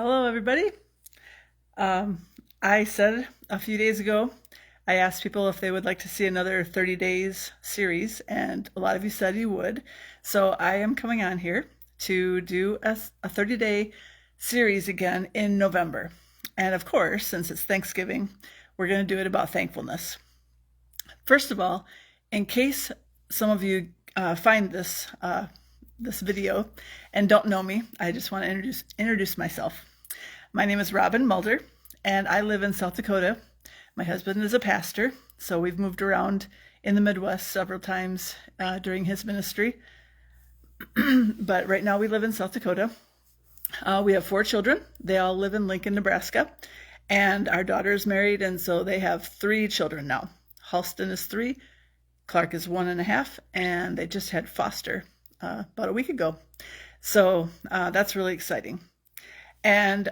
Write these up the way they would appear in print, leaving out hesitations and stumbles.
Hello, everybody. Um, I said a few days ago, I asked people if they would like to see another 30 days series, and a lot of you said you would. So I am coming on here to do a 30-day series again in November. And of course, since it's Thanksgiving, we're going to do it about thankfulness. First of all, in case some of you find this video and don't know me, I just want to introduce myself. My name is Robyn Mulder, and I live in South Dakota. My husband is a pastor, so we've moved around in the Midwest several times during his ministry. But right now we live in South Dakota. We have 4 children. They all live in Lincoln, Nebraska. And our daughter is married, and so they have 3 children now. Halston is 3, Clark is 1.5, and they just had Foster about a week ago. So that's really exciting. And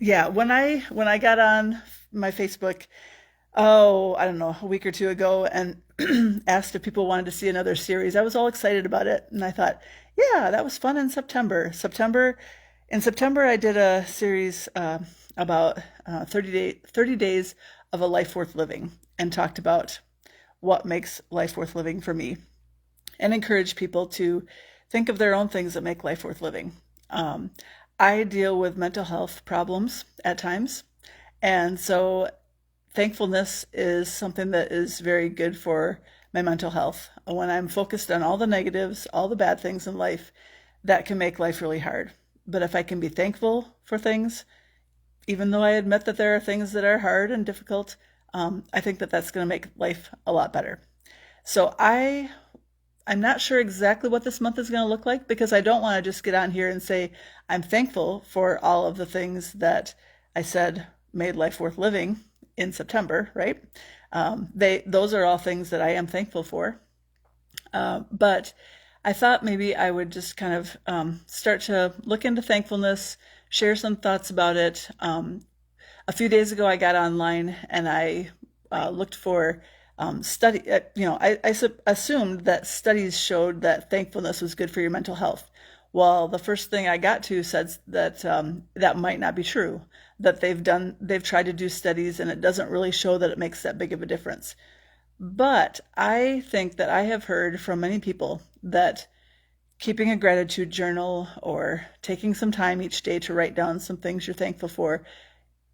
yeah, when I got on my Facebook, I don't know, a week or two ago, and asked if people wanted to see another series, I was all excited about it, and I thought, yeah, that was fun in September. In September, I did a series about 30 days of a life worth living, and talked about what makes life worth living for me, and encourage people to think of their own things that make life worth living. I deal with mental health problems at times, and so thankfulness is something that is very good for my mental health. When I'm focused on all the negatives, all the bad things in life, that can make life really hard. But if I can be thankful for things, even though I admit that there are things that are hard and difficult, I think that that's going to make life a lot better. So I'm not sure exactly what this month is going to look like, because I don't want to just get on here and say I'm thankful for all of the things that I said made life worth living in September, right? Those are all things that I am thankful for. But I thought maybe I would just kind of start to look into thankfulness, share some thoughts about it. A few days ago, I got online and I looked for study. I assumed that studies showed that thankfulness was good for your mental health. Well, the first thing I got to said that that might not be true. That they've tried to do studies, and it doesn't really show that it makes that big of a difference. But I think that I have heard from many people that keeping a gratitude journal or taking some time each day to write down some things you're thankful for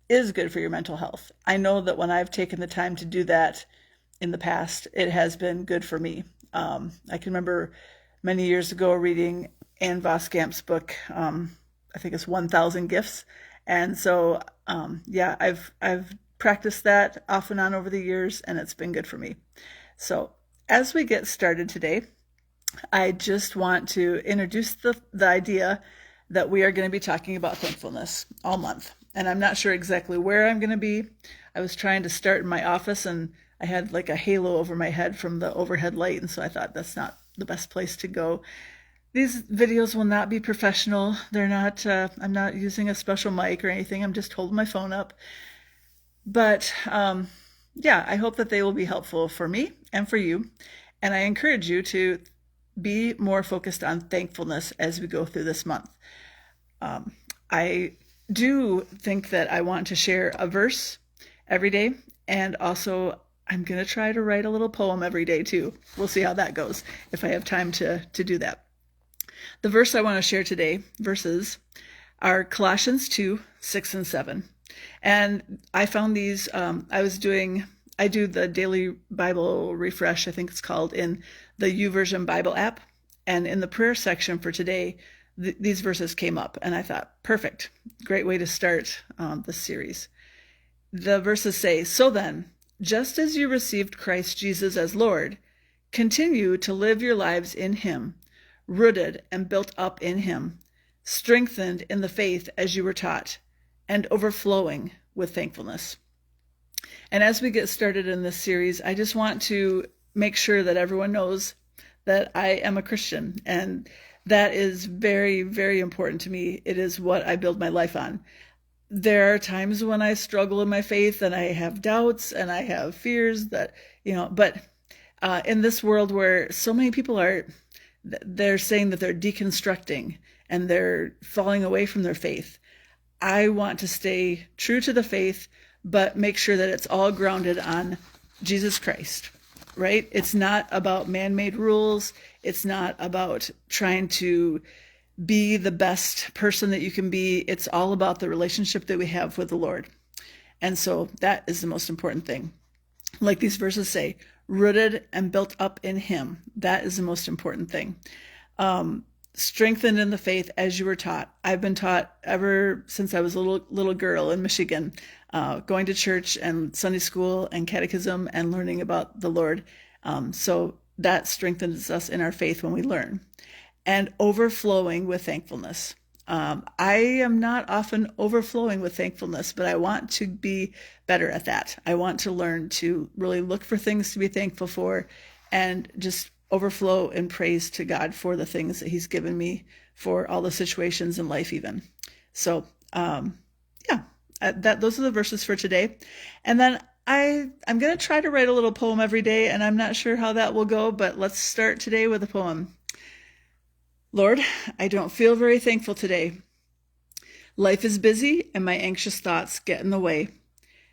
is good for your mental health. I know that when I've taken the time to do that in the past, it has been good for me. I can remember many years ago reading Ann Voskamp's book. I think it's 1,000 Gifts. And so, yeah, I've practiced that off and on over the years, and it's been good for me. So as we get started today, I just want to introduce the idea that we are going to be talking about thankfulness all month. And I'm not sure exactly where I'm going to be. I was trying to start in my office, and I had like a halo over my head from the overhead light, and so I thought that's not the best place to go. These videos will not be professional. They're not, I'm not using a special mic or anything. I'm just holding my phone up. But yeah, I hope that they will be helpful for me and for you. And I encourage you to be more focused on thankfulness as we go through this month. I do think that I want to share a verse every day, and also I'm going to try to write a little poem every day too. We'll see how that goes, if I have time to do that. The verse I want to share today, verses, are Colossians 2, 6 and 7. And I found these, I do the daily Bible refresh, I think it's called, in the YouVersion Bible app. And in the prayer section for today, these verses came up, and I thought, perfect, great way to start this series. The verses say, "So then, just as you received Christ Jesus as Lord, continue to live your lives in him, rooted and built up in him, strengthened in the faith as you were taught, and overflowing with thankfulness." And as we get started in this series, I just want to make sure that everyone knows that I am a Christian, and that is very, very important to me. It is what I build my life on. There are times when I struggle in my faith, and I have doubts, and I have fears that, but in this world where so many people they're saying that they're deconstructing and they're falling away from their faith, I want to stay true to the faith, but make sure that it's all grounded on Jesus Christ, right? It's not about man-made rules. It's not about trying to be the best person that you can be. It's all about the relationship that we have with the Lord. And so that is the most important thing. Like these verses say, rooted and built up in him. That is the most important thing. Strengthened in the faith as you were taught. I've been taught ever since I was a little girl in Michigan, going to church and Sunday school and catechism and learning about the Lord. So that strengthens us in our faith when we learn. And overflowing with thankfulness. I am not often overflowing with thankfulness, but I want to be better at that. I want to learn to really look for things to be thankful for and just overflow in praise to God for the things that he's given me, for all the situations in life even. So those are the verses for today. And then I'm going to try to write a little poem every day, and I'm not sure how that will go, but let's start today with a poem. Lord, I don't feel very thankful today. Life is busy and my anxious thoughts get in the way.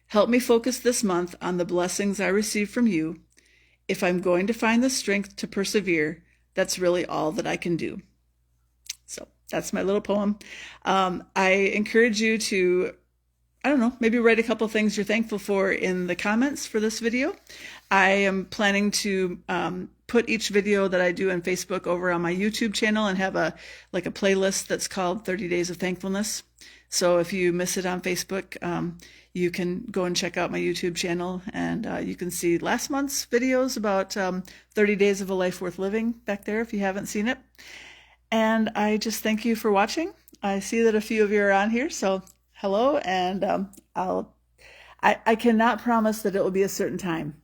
Help me focus this month on the blessings I receive from you. If I'm going to find the strength to persevere, that's really all that I can do. So that's my little poem. I encourage you to, maybe write a couple things you're thankful for in the comments for this video. I am planning to put each video that I do on Facebook over on my YouTube channel and have a playlist that's called 30 Days of Thankfulness. So if you miss it on Facebook, you can go and check out my YouTube channel, and you can see last month's videos about 30 Days of a Life Worth Living back there if you haven't seen it. And I just thank you for watching. I see that a few of you are on here, so hello, and I cannot promise that it will be a certain time.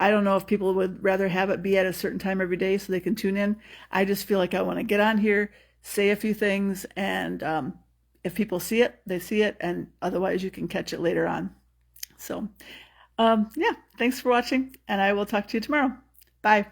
I don't know if people would rather have it be at a certain time every day so they can tune in. I just feel like I want to get on here, say a few things, and if people see it, they see it, and otherwise you can catch it later on. So, thanks for watching, and I will talk to you tomorrow. Bye.